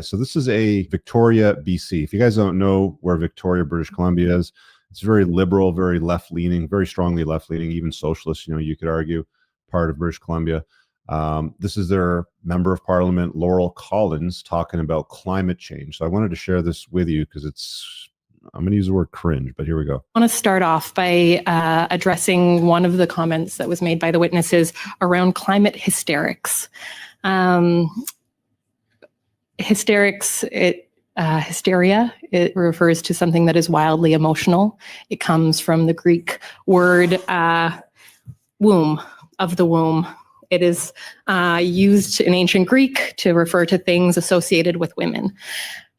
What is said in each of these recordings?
So this is a Victoria, BC. If you guys don't know where Victoria, British Columbia is, it's very liberal, very left-leaning, very strongly left-leaning, even socialist, you could argue, part of British Columbia. This is their Member of Parliament, Laurel Collins, talking about climate change. So I wanted to share this with you because I'm going to use the word cringe, but here we go. I want to start off by addressing one of the comments that was made by the witnesses around climate hysterics. Hysteria, it refers to something that is wildly emotional. It comes from the Greek word womb, of the womb. It is used in ancient Greek to refer to things associated with women.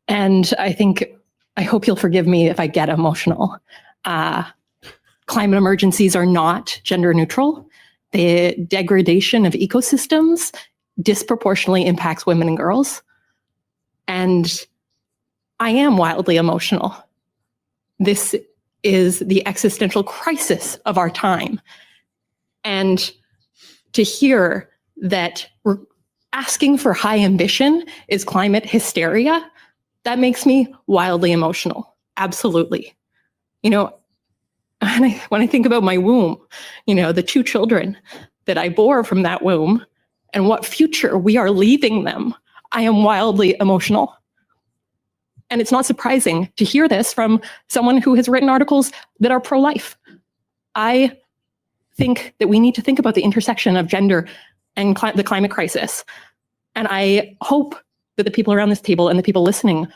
And I hope you'll forgive me if I get emotional. Climate emergencies are not gender neutral. The degradation of ecosystems disproportionately impacts women and girls. And I am wildly emotional. This is the existential crisis of our time. And to hear that we're asking for high ambition is climate hysteria, that makes me wildly emotional. Absolutely. When I think about my womb, the 2 children that I bore from that womb and what future we are leaving them, I am wildly emotional. And it's not surprising to hear this from someone who has written articles that are pro-life. I think that we need to think about the intersection of gender and the climate crisis. And I hope that the people around this table and the people listening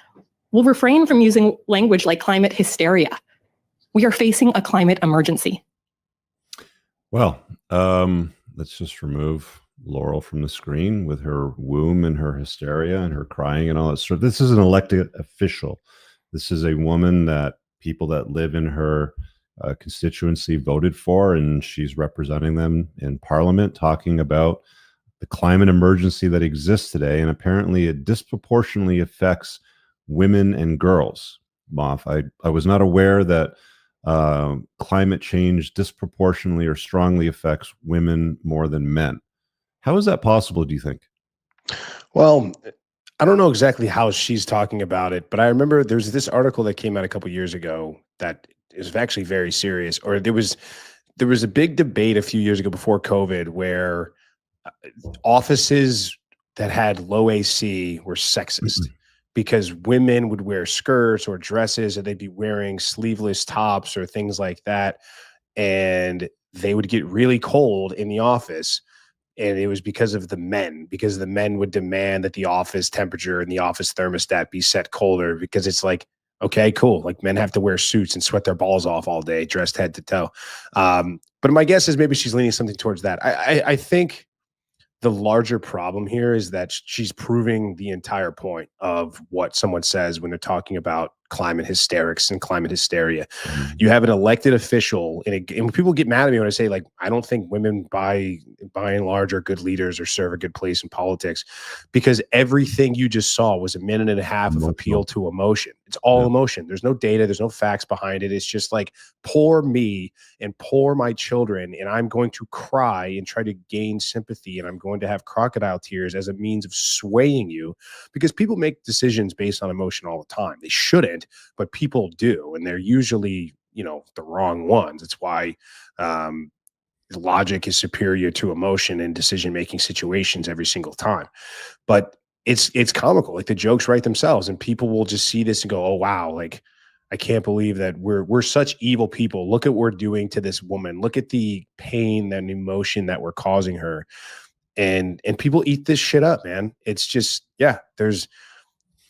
will refrain from using language like climate hysteria. We are facing a climate emergency. Well, let's just remove Laurel from the screen with her womb and her hysteria and her crying and all that sort. This is an elected official. This is a woman that people that live in her constituency voted for, and she's representing them in Parliament, talking about the climate emergency that exists today. And apparently it disproportionately affects women and girls. Moff, I was not aware that climate change disproportionately or strongly affects women more than men. How is that possible, do you think? Well, I don't know exactly how she's talking about it, but I remember there's this article that came out a couple years ago that is actually very serious. Or there was a big debate a few years ago before COVID where offices that had low AC were sexist because women would wear skirts or dresses, or they'd be wearing sleeveless tops or things like that. And they would get really cold in the office. And it was because the men would demand that the office temperature and the office thermostat be set colder, because it's like, okay, cool. Like, men have to wear suits and sweat their balls off all day, dressed head to toe. But my guess is maybe she's leaning something towards that. I think the larger problem here is that she's proving the entire point of what someone says when they're talking about climate hysterics and climate hysteria. You have an elected official, and when people get mad at me when I say, like, I don't think women by and large are good leaders or serve a good place in politics, because everything you just saw was a minute and a half of appeal to emotion. It's all emotion. There's no data. There's no facts behind it. It's just like, poor me and poor my children, and I'm going to cry and try to gain sympathy, and I'm going to have crocodile tears as a means of swaying you, because people make decisions based on emotion all the time. They shouldn't, but people do, and they're usually, the wrong ones. It's why logic is superior to emotion in decision-making situations every single time. But it's comical. Like, the jokes write themselves, and people will just see this and go, oh, wow, like, I can't believe that we're such evil people. Look at what we're doing to this woman. Look at the pain and emotion that we're causing her. And people eat this shit up, man. It's just,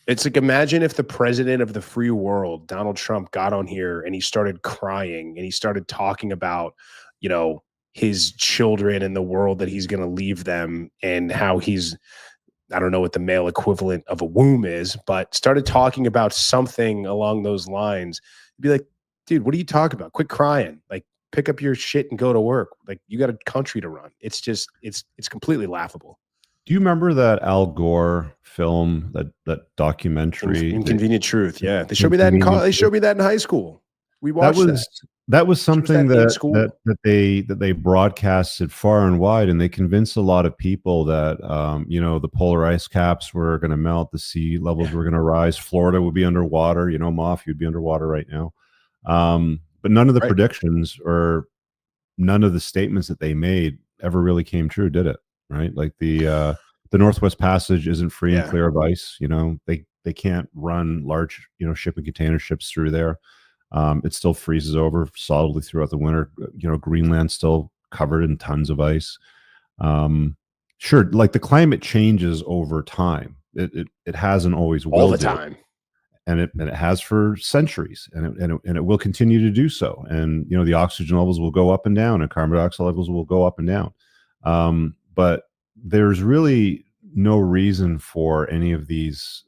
it's like, imagine if the president of the free world, Donald Trump, got on here and he started crying and he started talking about, his children and the world that he's going to leave them, and how he's, I don't know what the male equivalent of a womb is, but started talking about something along those lines. You'd be like, dude, what are you talking about? Quit crying. Like, pick up your shit and go to work. Like, you got a country to run. It's just, it's completely laughable. Do you remember that Al Gore film, that documentary? Inconvenient Truth. Yeah. They showed me that in college. They showed me that in high school. We watched that. that was something that in that school? they broadcasted far and wide, and they convinced a lot of people that the polar ice caps were going to melt, the sea levels Yeah. were going to rise, Florida would be underwater. Moff, you'd be underwater right now. But none of the Right. predictions or none of the statements that they made ever really came true, did it? Right? Like the Northwest Passage isn't free and Yeah. clear of ice. They can't run large shipping container ships through there. It still freezes over solidly throughout the winter. Greenland's still covered in tons of ice. Sure, like the climate changes over time. It hasn't always All will the do, time. and it has for centuries, and it will continue to do so. And the oxygen levels will go up and down, and carbon dioxide levels will go up and down. But there's really no reason for any of these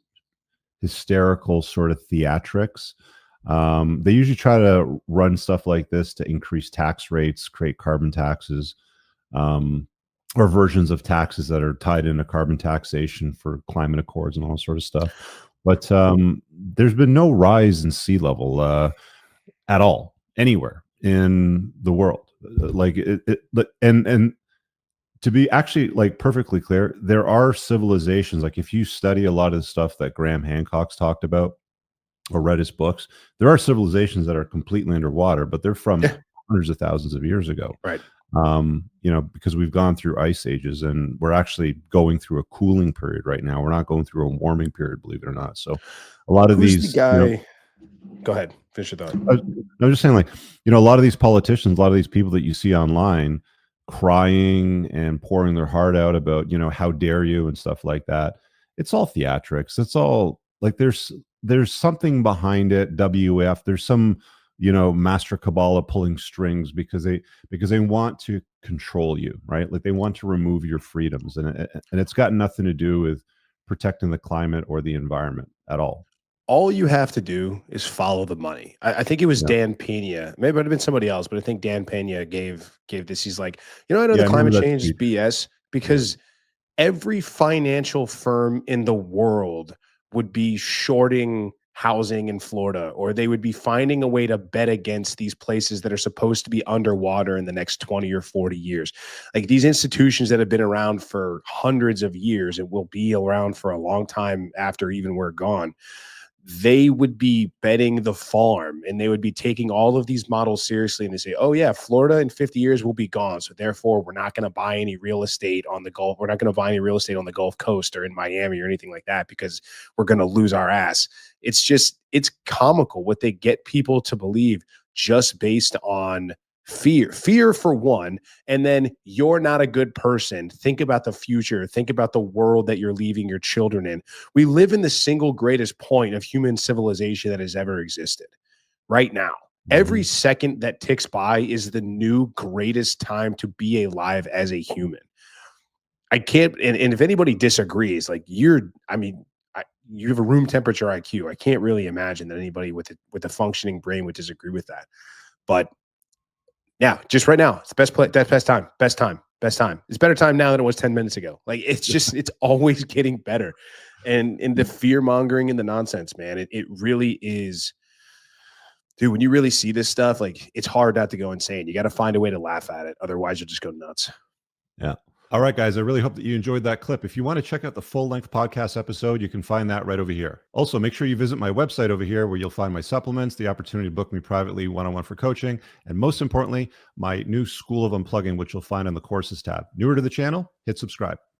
hysterical sort of theatrics. They usually try to run stuff like this to increase tax rates, create carbon taxes, or versions of taxes that are tied into carbon taxation for climate accords and all sort of stuff. But there's been no rise in sea level at all anywhere in the world. And to be actually like perfectly clear, there are civilizations. Like if you study a lot of the stuff that Graham Hancock's talked about or read his books, there are civilizations that are completely underwater, but they're from Yeah. hundreds of thousands of years ago. Right. Because we've gone through ice ages, and we're actually going through a cooling period right now. We're not going through a warming period, believe it or not. So a lot of Who's these the guy? Go ahead. Finish your thought. I'm just saying, like, a lot of these politicians, a lot of these people that you see online crying and pouring their heart out about, how dare you and stuff like that. It's all theatrics. It's all like there's something behind it. WF. There's some, master Kabbalah pulling strings because they want to control you, right? Like they want to remove your freedoms, and it's got nothing to do with protecting the climate or the environment at all. All you have to do is follow the money. I think it was Yeah. Dan Pena. Maybe it would have been somebody else, but I think Dan Pena gave this. He's like, I know Yeah, the I remember climate that change is speech. BS because every financial firm in the world would be shorting housing in Florida, or they would be finding a way to bet against these places that are supposed to be underwater in the next 20 or 40 years. Like these institutions that have been around for hundreds of years and will be around for a long time after even we're gone, they would be betting the farm, and they would be taking all of these models seriously. And they say, oh yeah, Florida in 50 years will be gone. So therefore we're not going to buy any real estate on the Gulf. We're not going to buy any real estate on the Gulf Coast or in Miami or anything like that because we're going to lose our ass. It's comical what they get people to believe just based on fear for one. And then you're not a good person. Think about the future. Think about the world that you're leaving your children in. We live in the single greatest point of human civilization that has ever existed right now. Every second that ticks by is the new greatest time to be alive as a human. I can't, and if anybody disagrees, like you have a room temperature IQ. I can't really imagine that anybody with a functioning brain would disagree with that. But yeah, just right now, it's the best play. That's best time. It's better time now than it was 10 minutes ago. Like it's always getting better. And in the fear mongering and the nonsense, man, it really is. Dude, when you really see this stuff, like it's hard not to go insane. You got to find a way to laugh at it. Otherwise you'll just go nuts. Yeah. All right, guys. I really hope that you enjoyed that clip. If you want to check out the full-length podcast episode, you can find that right over here. Also, make sure you visit my website over here where you'll find my supplements, the opportunity to book me privately one-on-one for coaching, and most importantly, my new School of Unplugging, which you'll find on the courses tab. Newer to the channel, hit subscribe.